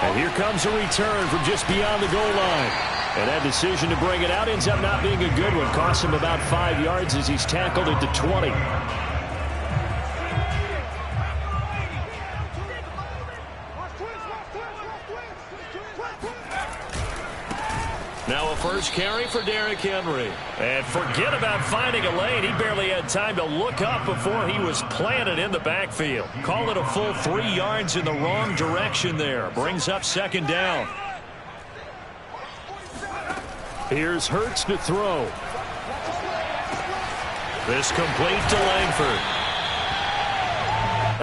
And here comes a return from just beyond the goal line. And that decision to bring it out ends up not being a good one. Costs him about 5 yards as he's tackled at the 20. Now a first carry for Derrick Henry. And forget about finding a lane. He barely had time to look up before he was planted in the backfield. Call it a full 3 yards in the wrong direction there. Brings up second down. Here's Hurts to throw. This complete to Langford.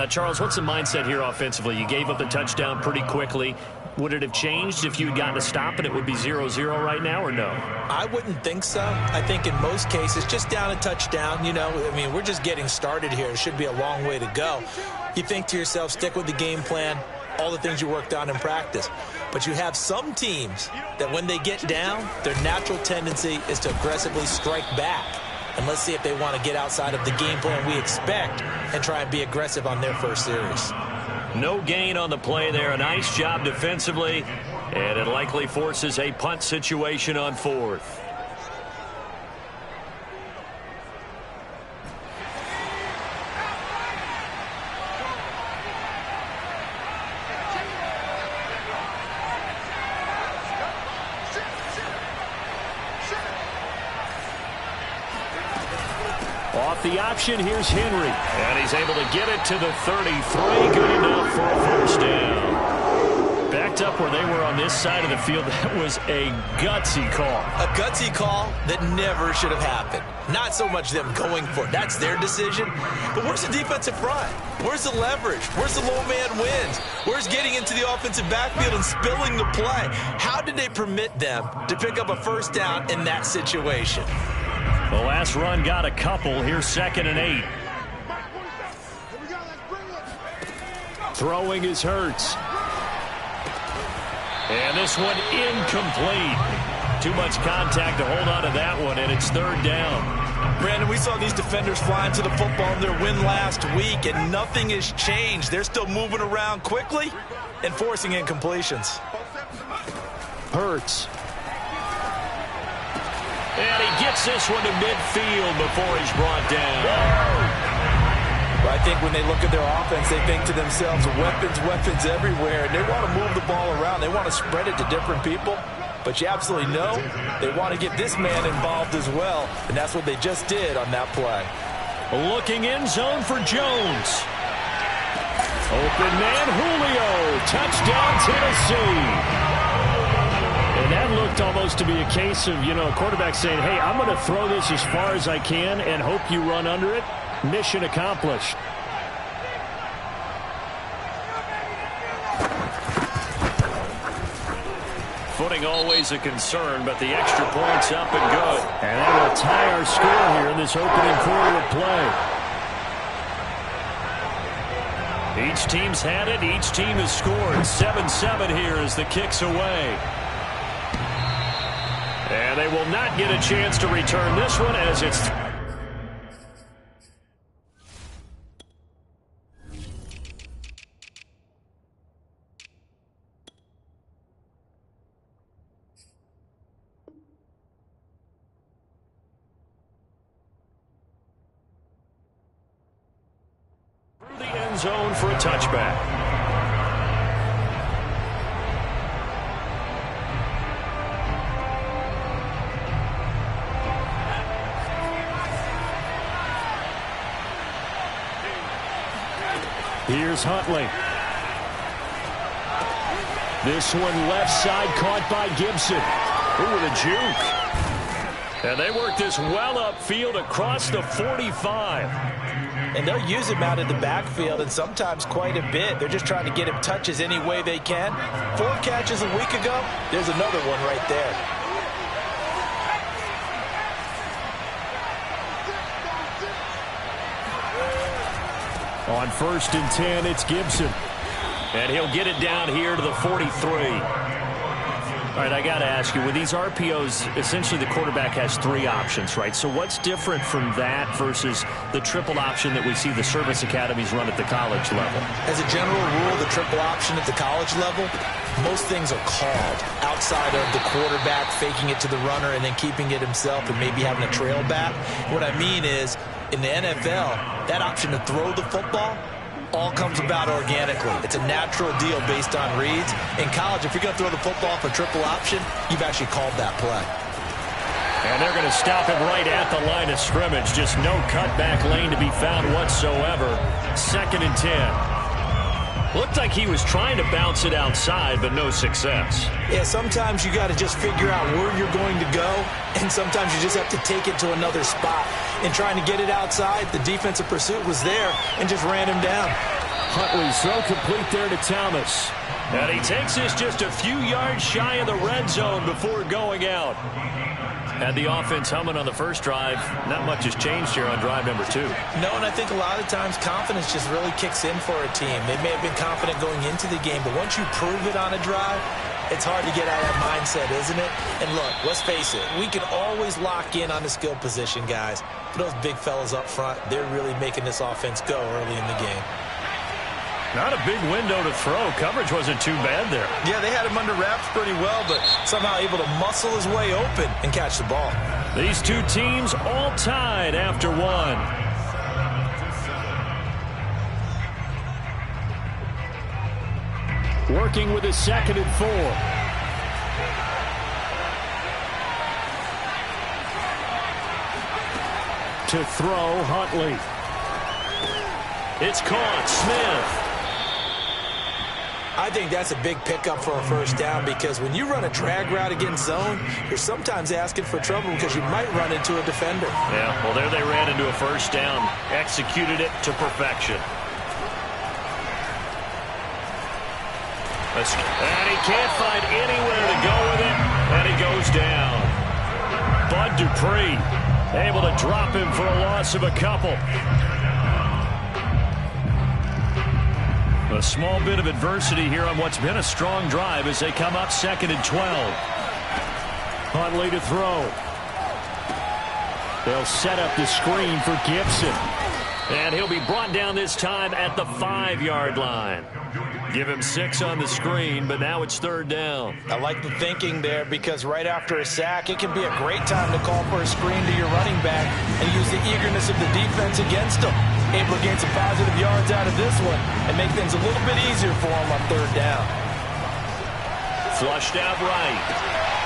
Charles, what's the mindset here offensively? You gave up the touchdown pretty quickly. Would it have changed if you had gotten a stop and it would be 0-0 right now, or no? I wouldn't think so. I think in most cases, just down a touchdown, you know, I mean, we're just getting started here. It should be a long way to go. You think to yourself, stick with the game plan, all the things you worked on in practice. But you have some teams that when they get down, their natural tendency is to aggressively strike back. And let's see if they want to get outside of the game plan we expect and try and be aggressive on their first series. No gain on the play there. A nice job defensively. And it likely forces a punt situation on fourth. Off the option, here's Henry. And he's able to get it to the 33. Good enough for a first down. Backed up where they were on this side of the field. That was a gutsy call. A gutsy call that never should have happened. Not so much them going for it. That's their decision. But where's the defensive front? Where's the leverage? Where's the low man wins? Where's getting into the offensive backfield and spilling the play? How did they permit them to pick up a first down in that situation? The last run got a couple. Here's 2nd and 8. Throwing is Hurts. And this one incomplete. Too much contact to hold on to that one, and it's 3rd down. Brandon, we saw these defenders flying to the football in their win last week, and nothing has changed. They're still moving around quickly and forcing incompletions. Hurts. And he gets this one to midfield before he's brought down. But I think when they look at their offense, they think to themselves, weapons everywhere. And they want to move the ball around. They want to spread it to different people. But you absolutely know they want to get this man involved as well. And that's what they just did on that play. Looking in zone for Jones. Open man, Julio. Touchdown, Tennessee. And that looked almost to be a case of, you know, a quarterback saying, hey, I'm going to throw this as far as I can and hope you run under it. Mission accomplished. Footing always a concern, but the extra point's up and good. And that will tie our score here in this opening quarter of play. Each team's had it. Each team has scored. 7-7 here as the kick's away. And they will not get a chance to return this one as it's... through the end zone for a touchback. Here's Huntley. This one left side caught by Gibson. Ooh, with a juke. And they work this well upfield across the 45. And they'll use him out of the backfield, and sometimes quite a bit. They're just trying to get him touches any way they can. 4 catches a week ago. There's another one right there. On 1st and 10, it's Gibson. And he'll get it down here to the 43. All right, I got to ask you, with these RPOs, essentially the quarterback has 3 options, right? So what's different from that versus the triple option that we see the service academies run at the college level? As a general rule, the triple option at the college level most things are called outside of the quarterback faking it to the runner and then keeping it himself and maybe having a trail back. What I mean is, in the NFL, that option to throw the football all comes about organically. It's a natural deal based on reads. In college, if you're going to throw the football for triple option, you've actually called that play. And they're going to stop him right at the line of scrimmage. Just no cutback lane to be found whatsoever. 2nd and 10. Looked like he was trying to bounce it outside, but no success. Yeah, sometimes you got to just figure out where you're going to go, and sometimes you just have to take it to another spot. In trying to get it outside, the defensive pursuit was there and just ran him down. Huntley's throw complete there to Thomas. And he takes this just a few yards shy of the red zone before going out. Had the offense humming on the first drive. Not much has changed here on drive number 2. No, and I think a lot of times confidence just really kicks in for a team. They may have been confident going into the game, but once you prove it on a drive, it's hard to get out of that mindset, isn't it? And look, let's face it, we can always lock in on the skill position, guys. But those big fellas up front, they're really making this offense go early in the game. Not a big window to throw. Coverage wasn't too bad there. Yeah, they had him under wraps pretty well, but somehow able to muscle his way open and catch the ball. These two teams all tied after 1. Working with a 2nd and 4. To throw, Huntley. It's caught. Smith. I think that's a big pickup for a first down because when you run a drag route against zone, you're sometimes asking for trouble because you might run into a defender. Yeah, well, there they ran into a first down. Executed it to perfection. And he can't find anywhere to go with it, and he goes down. Bud Dupree able to drop him for a loss of a couple. A small bit of adversity here on what's been a strong drive as they come up 2nd and 12. Huntley to throw. They'll set up the screen for Gibson. And he'll be brought down this time at the 5-yard line. Give him 6 on the screen, but now it's 3rd down. I like the thinking there because right after a sack, it can be a great time to call for a screen to your running back and use the eagerness of the defense against him. Able to gain some positive yards out of this one and make things a little bit easier for him on 3rd down. Flushed out right.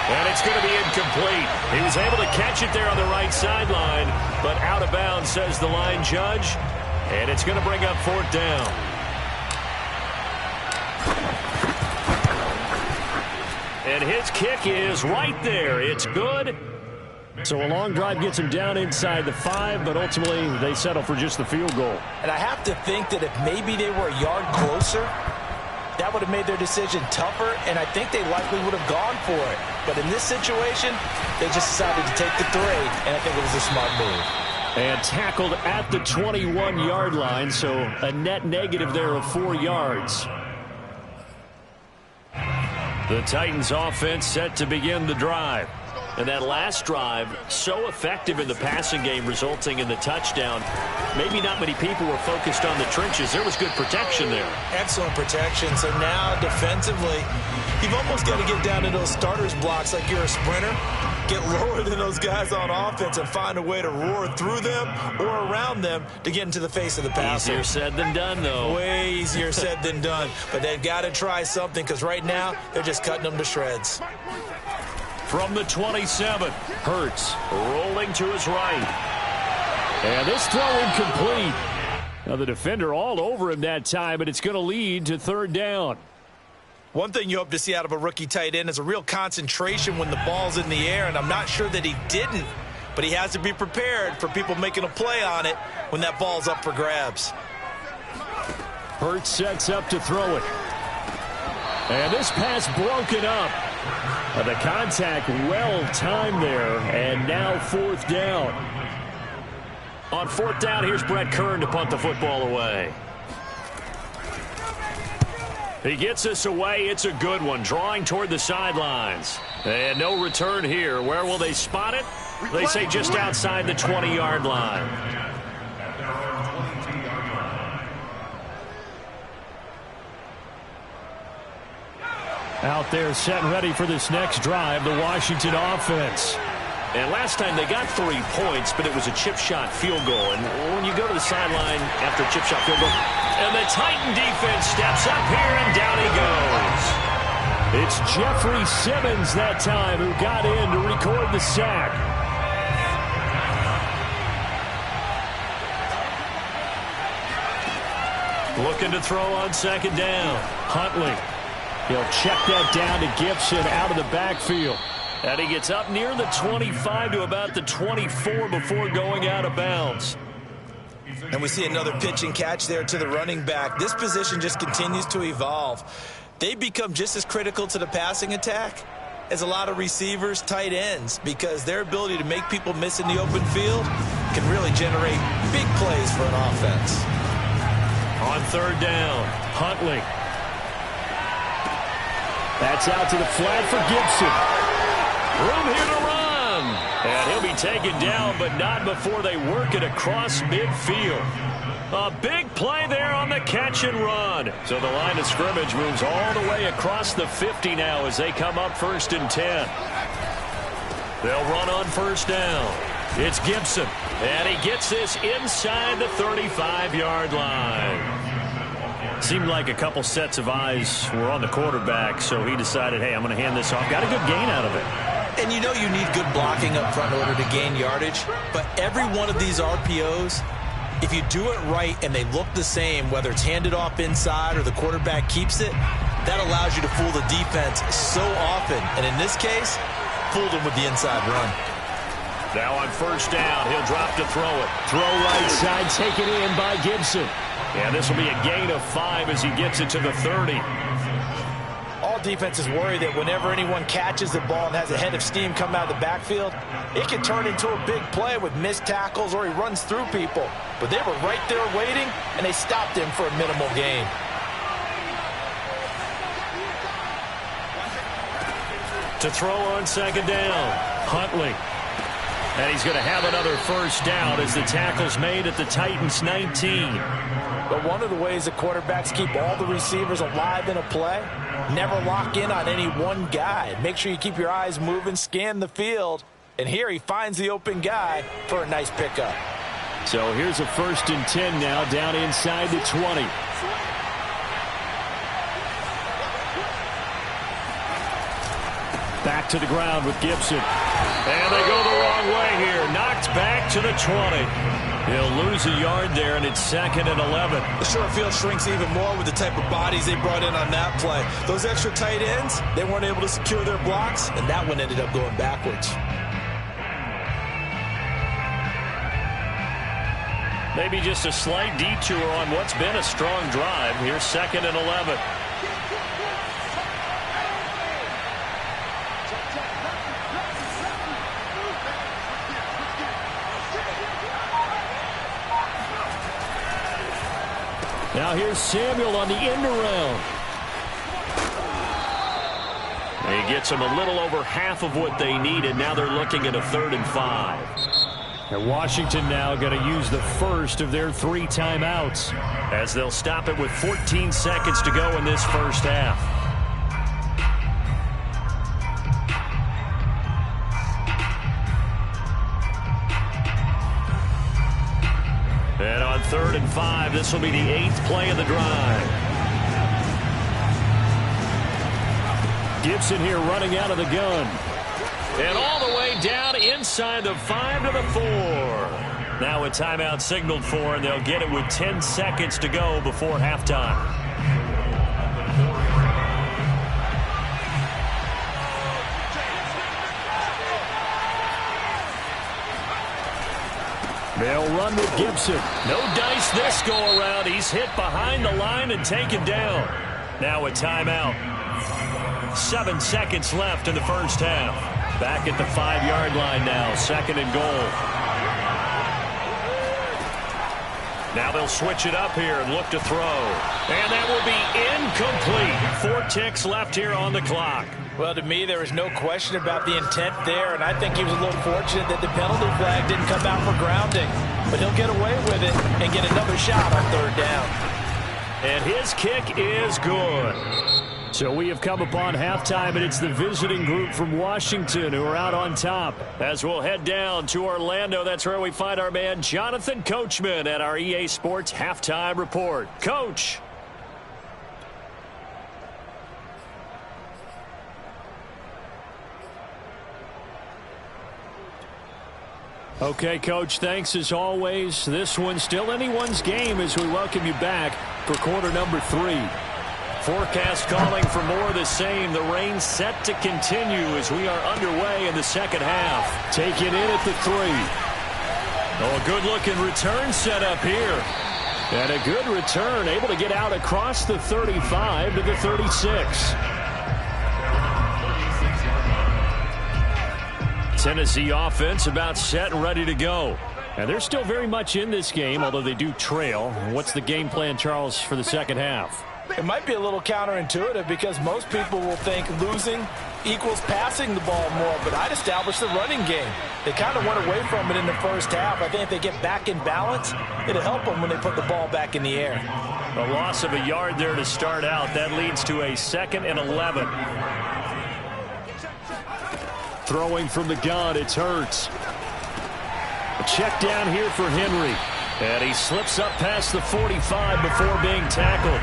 And it's going to be incomplete. He was able to catch it there on the right sideline, but out of bounds, says the line judge. And it's going to bring up 4th down. And his kick is right there. It's good. So a long drive gets him down inside the 5, but ultimately they settle for just the field goal. And I have to think that if maybe they were a yard closer, that would have made their decision tougher, and I think they likely would have gone for it. But in this situation, they just decided to take the 3, and I think it was a smart move. And tackled at the 21-yard line, so a net negative there of 4 yards. The Titans offense set to begin the drive. And that last drive, so effective in the passing game, resulting in the touchdown. Maybe not many people were focused on the trenches. There was good protection there. Excellent protection. So now, defensively, you've almost got to get down to those starters blocks like you're a sprinter. Get lower than those guys on offense and find a way to roar through them or around them to get into the face of the passer. Easier said than done, though. Way easier said than done. But they've got to try something because right now, they're just cutting them to shreds. From the 27, Hurts rolling to his right. And this throw incomplete. Now the defender all over him that time, but it's going to lead to 3rd down. One thing you hope to see out of a rookie tight end is a real concentration when the ball's in the air, and I'm not sure that he didn't, but he has to be prepared for people making a play on it when that ball's up for grabs. Hurts sets up to throw it. And this pass broken up. The contact well timed there, and now 4th down. On 4th down, here's Brett Kern to punt the football away. He gets this away. It's a good one, drawing toward the sidelines. And no return here. Where will they spot it? They say just outside the 20-yard line. Out there set and ready for this next drive, the Washington offense. And last time they got 3 points, but it was a chip shot field goal. And when you go to the sideline after a chip shot field goal, and the Titan defense steps up here, and down he goes. It's Jeffrey Simmons that time who got in to record the sack. Looking to throw on second down. Huntley. He'll check that down to Gibson out of the backfield. And he gets up near the 25 to about the 24 before going out of bounds. And we see another pitch and catch there to the running back. This position just continues to evolve. They become just as critical to the passing attack as a lot of receivers, tight ends, because their ability to make people miss in the open field can really generate big plays for an offense. On third down, Huntley. That's out to the flat for Gibson. Room here to run. And he'll be taken down, but not before they work it across midfield. A big play there on the catch and run. So the line of scrimmage moves all the way across the 50 now as they come up 1st and 10. They'll run on first down. It's Gibson. And he gets this inside the 35-yard line. Seemed like a couple sets of eyes were on the quarterback, so he decided, hey, I'm going to hand this off. Got a good gain out of it. And you know you need good blocking up front in order to gain yardage, but every one of these RPOs, if you do it right and they look the same, whether it's handed off inside or the quarterback keeps it, that allows you to fool the defense so often. And in this case, fooled them with the inside run. Now on first down, he'll drop to throw it. Throw right side, taken in by Gibson. And this will be a gain of 5 as he gets it to the 30. All defenses worry that whenever anyone catches the ball and has a head of steam come out of the backfield, it can turn into a big play with missed tackles or he runs through people. But they were right there waiting, and they stopped him for a minimal gain. To throw on second down, Huntley. And he's going to have another first down as the tackle's made at the Titans' 19. But one of the ways the quarterbacks keep all the receivers alive in a play, never lock in on any one guy. Make sure you keep your eyes moving, scan the field. And here he finds the open guy for a nice pickup. So here's a 1st and 10 now, down inside the 20. Back to the ground with Gibson. And they go the wrong way here. Knocked back to the 20. He'll lose a yard there, and it's 2nd and 11. The short field shrinks even more with the type of bodies they brought in on that play. Those extra tight ends, they weren't able to secure their blocks, and that one ended up going backwards. Maybe just a slight detour on what's been a strong drive. Here's 2nd and 11. Now here's Samuel on the end around. He gets them a little over half of what they needed. Now they're looking at a 3rd and 5. And Washington now going to use the first of their 3 timeouts as they'll stop it with 14 seconds to go in this first half. And on 3rd and 5, this will be the 8th play of the drive. Gibson here running out of the gun. And all the way down inside the 5 to the 4. Now a timeout signaled for, and they'll get it with 10 seconds to go before halftime. They'll run with Gibson. No dice this go-around. He's hit behind the line and taken down. Now a timeout. 7 seconds left in the first half. Back at the 5-yard line now. 2nd and goal. Now they'll switch it up here and look to throw. And that will be incomplete. 4 ticks left here on the clock. Well, to me, there is no question about the intent there, and I think he was a little fortunate that the penalty flag didn't come out for grounding. But he'll get away with it and get another shot on 3rd down. And his kick is good. So we have come upon halftime, and it's the visiting group from Washington who are out on top. As we'll head down to Orlando, that's where we find our man Jonathan Coachman at our EA Sports Halftime Report. Coach. Okay, Coach, thanks as always. This one's still anyone's game as we welcome you back for quarter number 3. Forecast calling for more of the same. The rain set to continue as we are underway in the second half. Taken in at the 3. Oh, a good-looking return set up here. And a good return, able to get out across the 35 to the 36. Tennessee offense about set and ready to go. And they're still very much in this game, although they do trail. What's the game plan, Charles, for the second half? It might be a little counterintuitive because most people will think losing equals passing the ball more, but I'd establish the running game. They kind of went away from it in the first half. I think if they get back in balance, it'll help them when they put the ball back in the air. A loss of a yard there to start out. That leads to a 2nd and 11. Throwing from the gun, it's Hurts. A check down here for Henry. And he slips up past the 45 before being tackled.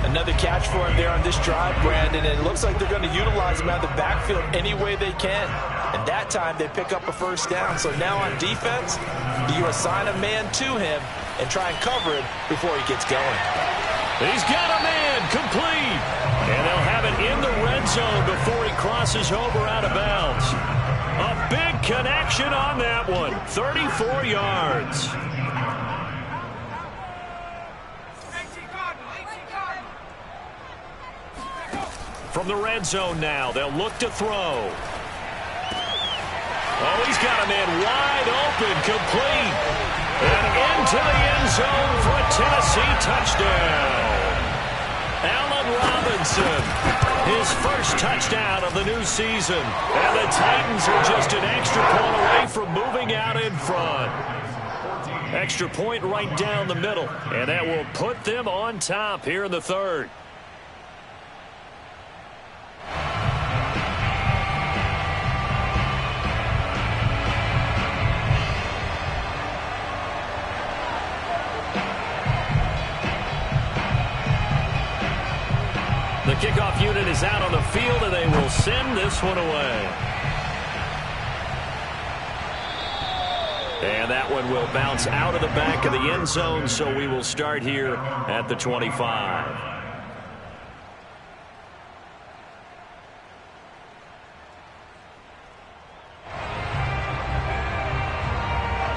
Another catch for him there on this drive, Brandon. And it looks like they're going to utilize him out of the backfield any way they can. And that time they pick up a first down. So now on defense, do you assign a man to him and try and cover him before he gets going? He's got a man complete. And they'll have it in the red zone before he crosses over out of bounds. A big connection on that one. 34 yards. From the red zone now, they'll look to throw. Oh, he's got a man wide open, complete. And into the end zone for a Tennessee touchdown. Allen Robinson, his first touchdown of the new season. And the Titans are just an extra point away from moving out in front. Extra point right down the middle. And that will put them on top here in the third. The kickoff unit is out on the field, and they will send this one away. And that one will bounce out of the back of the end zone, so we will start here at the 25.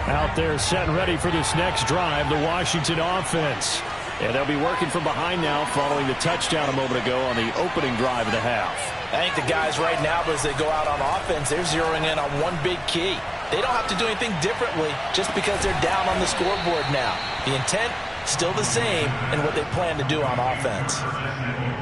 Out there set and ready for this next drive, the Washington offense. And they'll be working from behind now following the touchdown a moment ago on the opening drive of the half. I think the guys right now, as they go out on offense, they're zeroing in on one big key. They don't have to do anything differently just because they're down on the scoreboard now. The intent, still the same in what they plan to do on offense.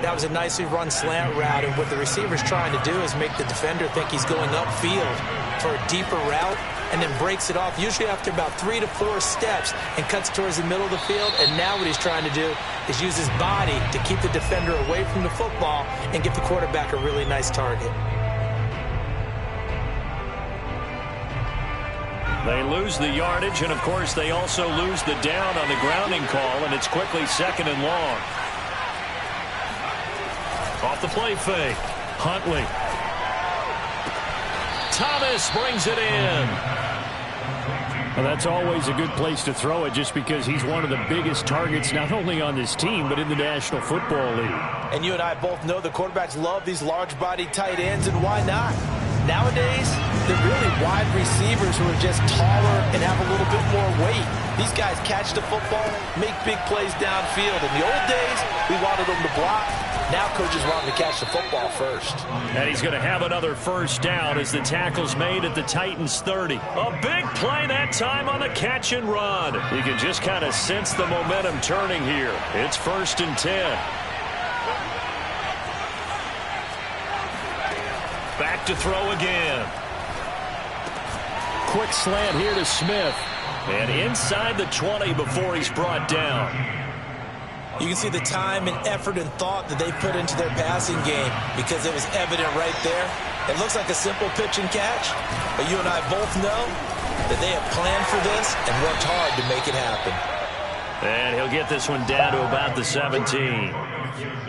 That was a nicely run slant route, and what the receiver's trying to do is make the defender think he's going upfield for a deeper route, and then breaks it off, usually after about 3 to 4 steps, and cuts towards the middle of the field. And now what he's trying to do is use his body to keep the defender away from the football and give the quarterback a really nice target. They lose the yardage, and of course they also lose the down on the grounding call, and it's quickly 2nd and long. Off the play fake, Huntley. Thomas brings it in. Well, that's always a good place to throw it just because he's one of the biggest targets not only on this team but in the National Football League. And you and I both know the quarterbacks love these large-bodied tight ends, and why not? Nowadays, they're really wide receivers who are just taller and have a little bit more weight. These guys catch the football, make big plays downfield. In the old days, we wanted them to block. Now coaches want them to catch the football first. And he's going to have another first down as the tackle's made at the Titans 30. A big play that time on the catch and run. You can just kind of sense the momentum turning here. It's 1st and 10. Back to throw again. Quick slant here to Smith. And inside the 20 before he's brought down. You can see the time and effort and thought that they put into their passing game because it was evident right there. It looks like a simple pitch and catch, but you and I both know that they have planned for this and worked hard to make it happen. And he'll get this one down to about the 17.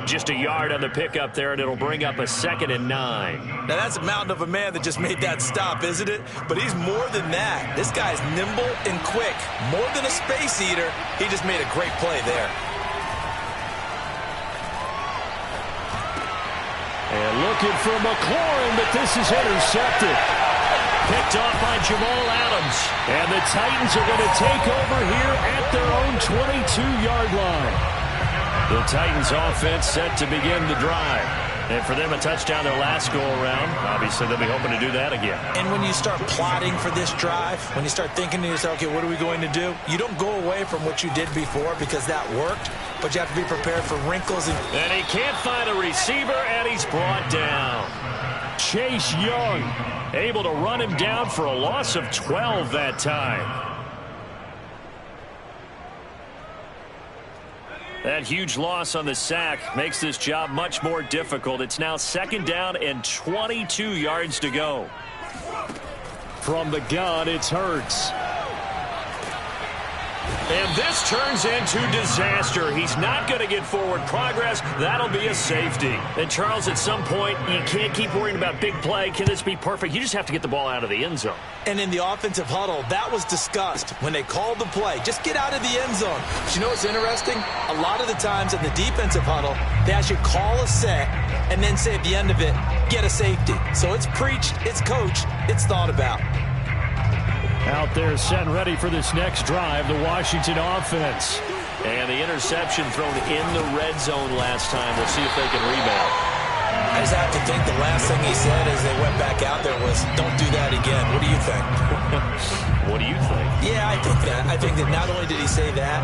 Just a yard on the pickup there, and it'll bring up a 2nd and 9. Now, that's a mountain of a man that just made that stop, isn't it? But he's more than that. This guy's nimble and quick. More than a space eater, he just made a great play there. And looking for McLaurin, but this is intercepted. Picked off by Jamal Adams. And the Titans are going to take over here at their own 22-yard line. The Titans offense set to begin the drive. And for them, a touchdown their last go-around. Obviously, they'll be hoping to do that again. And when you start plotting for this drive, when you start thinking to yourself, okay, what are we going to do? You don't go away from what you did before because that worked, but you have to be prepared for wrinkles. And he can't find a receiver, and he's brought down. Chase Young able to run him down for a loss of 12 that time. That huge loss on the sack makes this job much more difficult. It's now 2nd down and 22 yards to go. From the gun, it's Hurts. And this turns into disaster. He's not going to get forward progress. That'll be a safety. And, Charles, at some point, you can't keep worrying about big play. Can this be perfect? You just have to get the ball out of the end zone. And in the offensive huddle, that was discussed when they called the play. Just get out of the end zone. But you know what's interesting? A lot of the times in the defensive huddle, they actually call a set and then say at the end of it, get a safety. So it's preached, it's coached, it's thought about. Out there set and ready for this next drive, the Washington offense. And the interception thrown in the red zone last time. We'll see if they can rebound. I just have to think the last thing he said as they went back out there was, don't do that again. What do you think? What do you think? Yeah, I think that. I think that not only did he say that,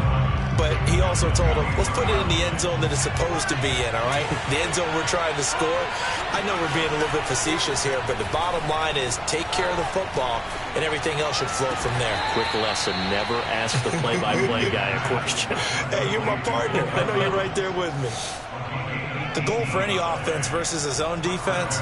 but he also told him, let's put it in the end zone that it's supposed to be in, all right? The end zone we're trying to score. I know we're being a little bit facetious here, but the bottom line is take care of the football, and everything else should flow from there. Quick lesson, never ask the play-by-play guy a question. Hey, you're my partner. I know you're right there with me. The goal for any offense versus his own defense,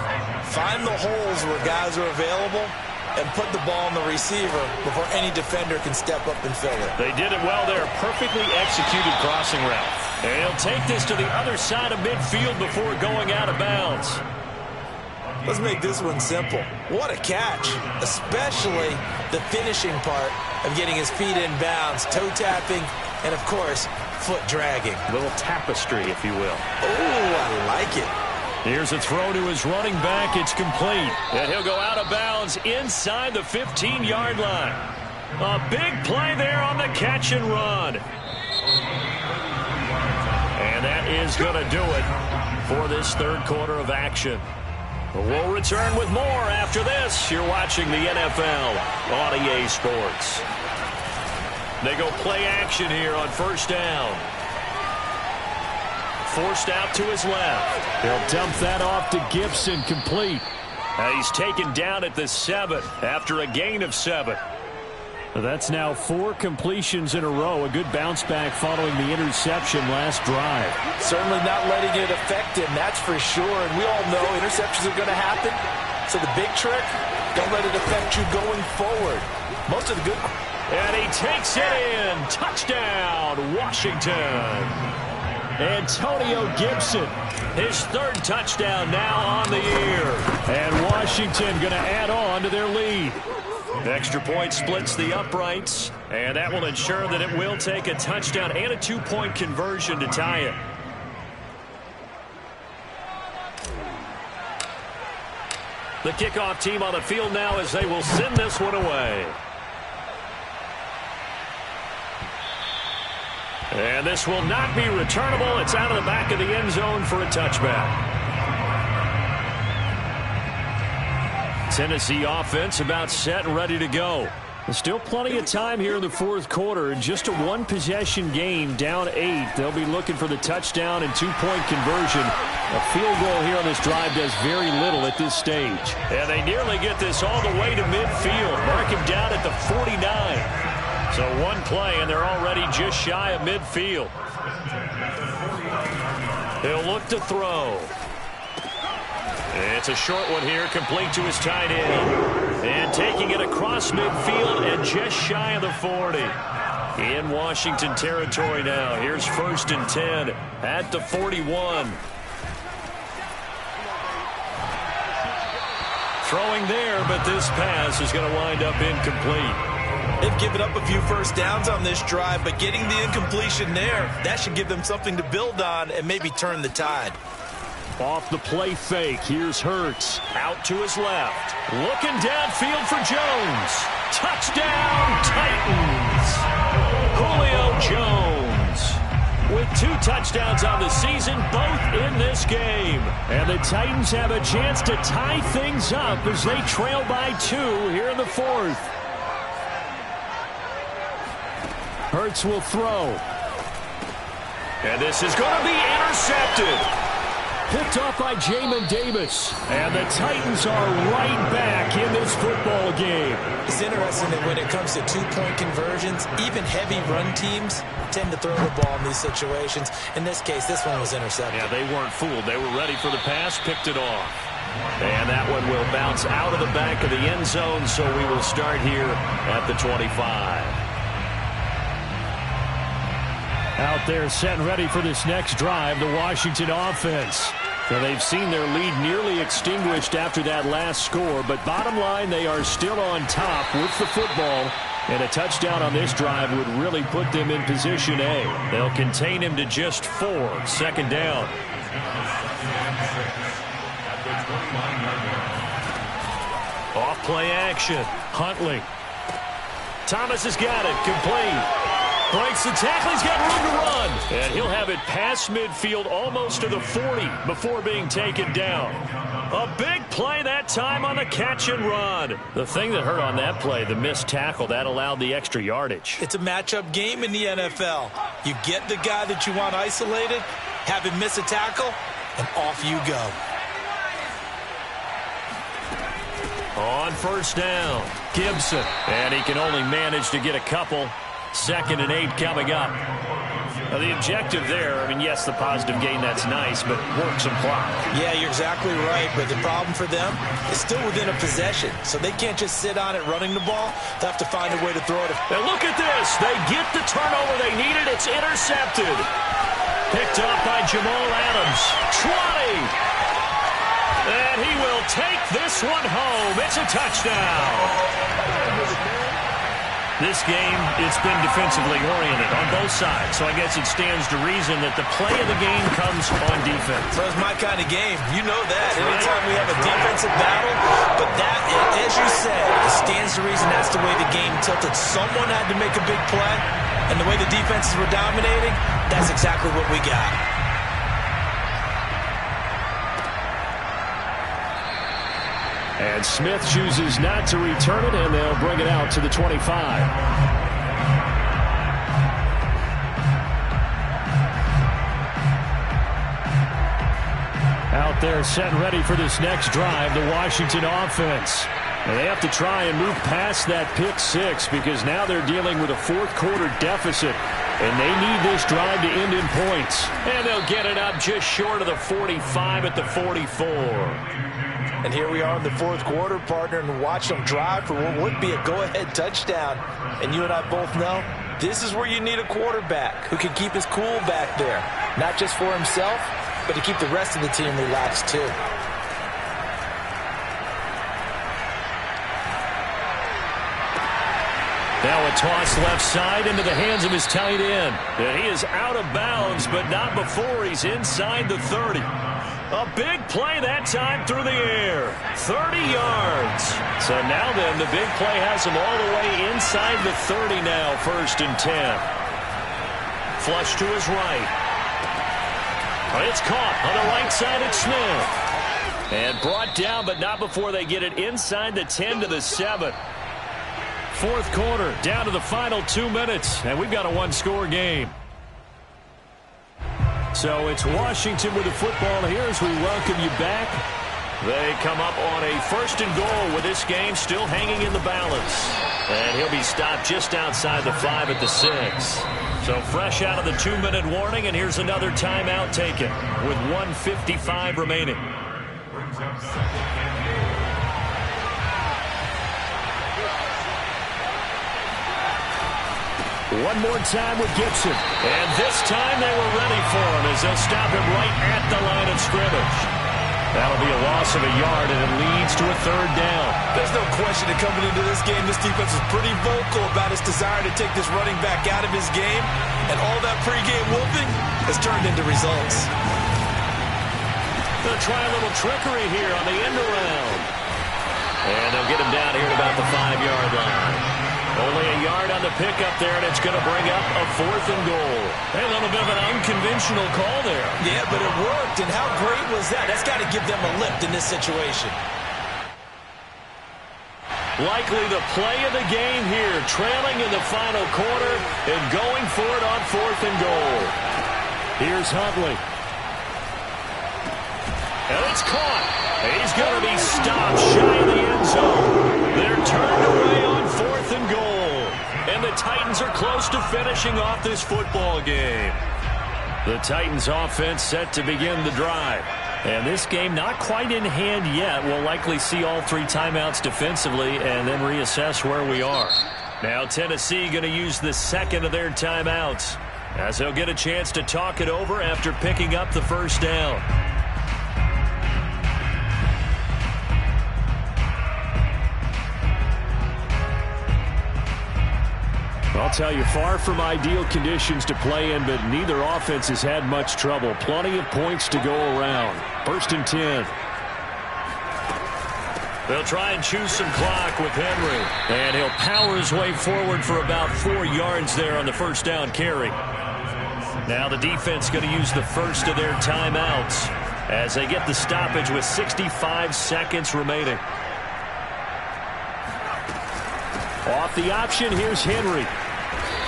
find the holes where guys are available and put the ball on the receiver before any defender can step up and fill it. They did it well there. Perfectly executed crossing route. And he'll take this to the other side of midfield before going out of bounds. Let's make this one simple. What a catch, especially the finishing part of getting his feet in bounds, toe tapping, and, of course, foot dragging. A little tapestry, if you will. Oh, I like it. Here's a throw to his running back. It's complete. And he'll go out of bounds inside the 15-yard line. A big play there on the catch and run. And that is going to do it for this third quarter of action. We'll return with more after this. You're watching the NFL on EA Sports. They go play action here on first down. Forced out to his left. He'll dump that off to Gibson, complete. He's taken down at the 7 after a gain of 7. That's now 4 completions in a row. A good bounce back following the interception last drive. Certainly not letting it affect him, that's for sure. And we all know interceptions are going to happen. So the big trick, don't let it affect you going forward. Most of the good... And he takes it in. Touchdown, Washington. Antonio Gibson, his 3rd touchdown now on the year. And Washington going to add on to their lead. Extra point splits the uprights, and that will ensure that it will take a touchdown and a 2-point conversion to tie it. The kickoff team on the field now as they will send this one away. And this will not be returnable. It's out of the back of the end zone for a touchback. Tennessee offense about set and ready to go. There's still plenty of time here in the fourth quarter. Just a one-possession game, down 8. They'll be looking for the touchdown and 2-point conversion. A field goal here on this drive does very little at this stage. And they nearly get this all the way to midfield. Mark him down at the 49. So one play, and they're already just shy of midfield. He'll look to throw. It's a short one here, complete to his tight end. And taking it across midfield and just shy of the 40. In Washington territory now. Here's 1st and 10 at the 41. Throwing there, but this pass is going to wind up incomplete. They've given up a few first downs on this drive, but getting the incompletion there, that should give them something to build on and maybe turn the tide. Off the play fake, here's Hurts. Out to his left. Looking downfield for Jones. Touchdown, Titans. Julio Jones with 2 touchdowns on the season, both in this game. And the Titans have a chance to tie things up as they trail by 2 here in the 4th. Hurts will throw. And this is going to be intercepted. Picked off by Jamin Davis. And the Titans are right back in this football game. It's interesting that when it comes to 2-point conversions, even heavy run teams tend to throw the ball in these situations. In this case, this one was intercepted. Yeah, they weren't fooled. They were ready for the pass, picked it off. And that one will bounce out of the back of the end zone, so we will start here at the 25. Out there set and ready for this next drive, the Washington offense. Now, they've seen their lead nearly extinguished after that last score, but bottom line, they are still on top with the football, and a touchdown on this drive would really put them in position A. They'll contain him to just 4, 2nd down. Off play action, Huntley. Thomas has got it, complete. Breaks the tackle, he's got room to run. And he'll have it past midfield almost to the 40 before being taken down. A big play that time on the catch and run. The thing that hurt on that play, the missed tackle, that allowed the extra yardage. It's a matchup game in the NFL. You get the guy that you want isolated, have him miss a tackle, and off you go. On 1st down, Gibson. And he can only manage to get a couple. 2nd and 8 coming up. Now, the objective there, I mean, yes, the positive gain, that's nice, but work some clock. Yeah, you're exactly right, but the problem for them is still within a possession, so they can't just sit on it running the ball. They'll have to find a way to throw it. Now, look at this. They get the turnover they needed. It's intercepted. Picked up by Jamal Adams. 20. And he will take this one home. It's a touchdown. This game, it's been defensively oriented on both sides, so I guess it stands to reason that the play of the game comes on defense. Well, it's my kind of game. You know that. Anytime we have a defensive battle, but that, as you said, it stands to reason that's the way the game tilted. Someone had to make a big play, and the way the defenses were dominating, that's exactly what we got. And Smith chooses not to return it, and they'll bring it out to the 25. Out there set and ready for this next drive, the Washington offense. And they have to try and move past that pick 6 because now they're dealing with a 4th quarter deficit. And they need this drive to end in points. And they'll get it up just short of the 45 at the 44. And here we are in the 4th quarter, partner, and watch them drive for what would be a go-ahead touchdown. And you and I both know this is where you need a quarterback who can keep his cool back there. Not just for himself, but to keep the rest of the team relaxed too. Now a toss left side into the hands of his tight end. And he is out of bounds, but not before he's inside the 30. A big play that time through the air. 30 yards. So now then, the big play has him all the way inside the 30 now, 1st and 10. Flush to his right. It's caught on the right side at Smith. And brought down, but not before they get it inside the 10 to the 7. 4th quarter, down to the final 2 minutes, and we've got a 1-score game. So it's Washington with the football here as we welcome you back. They come up on a 1st and goal with this game still hanging in the balance. And he'll be stopped just outside the 5 at the 6. So fresh out of the 2-minute warning, and here's another timeout taken with 1:55 remaining. One more time with Gibson. And this time they were ready for him as they'll stop him right at the line of scrimmage. That'll be a loss of a yard, and it leads to a 3rd down. There's no question that coming into this game, this defense is pretty vocal about its desire to take this running back out of his game, and all that pregame whooping has turned into results. Going to try a little trickery here on the end around. And they'll get him down here at about the 5-yard line. Only a yard on the pickup there, and it's going to bring up a 4th and goal. A little bit of an unconventional call there. Yeah, but it worked, and how great was that? That's got to give them a lift in this situation. Likely the play of the game here, trailing in the final quarter and going for it on 4th and goal. Here's Huntley. And it's caught. He's going to be stopped shy of the end zone. They're turned away on 4th and goal. And the Titans are close to finishing off this football game. The Titans offense set to begin the drive. And this game not quite in hand yet. We'll likely see all 3 timeouts defensively and then reassess where we are. Now Tennessee going to use the 2nd of their timeouts as they'll get a chance to talk it over after picking up the 1st down. I'll tell you, far from ideal conditions to play in, but neither offense has had much trouble. Plenty of points to go around. 1st and 10. They'll try and choose some clock with Henry. And he'll power his way forward for about 4 yards there on the 1st down carry. Now the defense going to use the 1st of their timeouts as they get the stoppage with 65 seconds remaining. Off the option, here's Henry.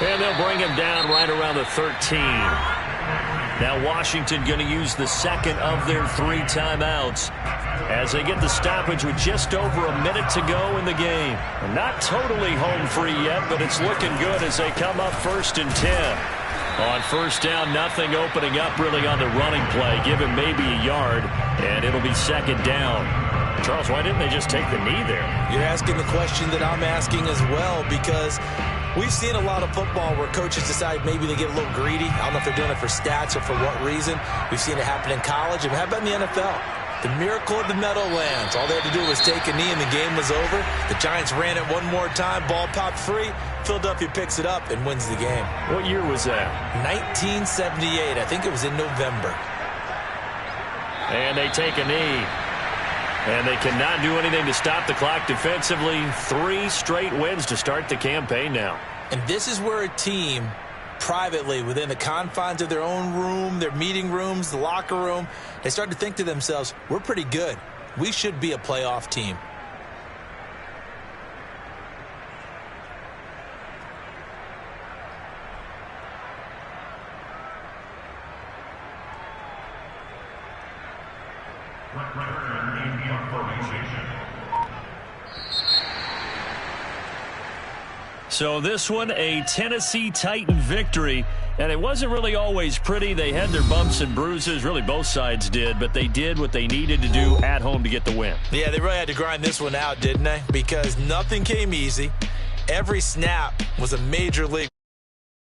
And they'll bring him down right around the 13. Now Washington going to use the 2nd of their 3 timeouts as they get the stoppage with just over a minute to go in the game. Not totally home free yet, but it's looking good as they come up 1st and 10. On 1st down, nothing opening up really on the running play. Give him maybe a yard, and it'll be 2nd down. Charles, why didn't they just take the knee there? You're asking the question that I'm asking as well, because we've seen a lot of football where coaches decide maybe they get a little greedy. I don't know if they're doing it for stats or for what reason. We've seen it happen in college. And how about in the NFL? The miracle of the Meadowlands. All they had to do was take a knee and the game was over. The Giants ran it one more time. Ball popped free. Philadelphia picks it up and wins the game. What year was that? 1978. I think it was in November. And they take a knee. And they cannot do anything to stop the clock defensively. 3 straight wins to start the campaign now. And this is where a team, privately, within the confines of their own room, their meeting rooms, the locker room, they start to think to themselves, we're pretty good. We should be a playoff team. So this one, a Tennessee Titan victory, and it wasn't really always pretty. They had their bumps and bruises, really both sides did, but they did what they needed to do at home to get the win. Yeah, they really had to grind this one out, didn't they? Because nothing came easy. Every snap was a major league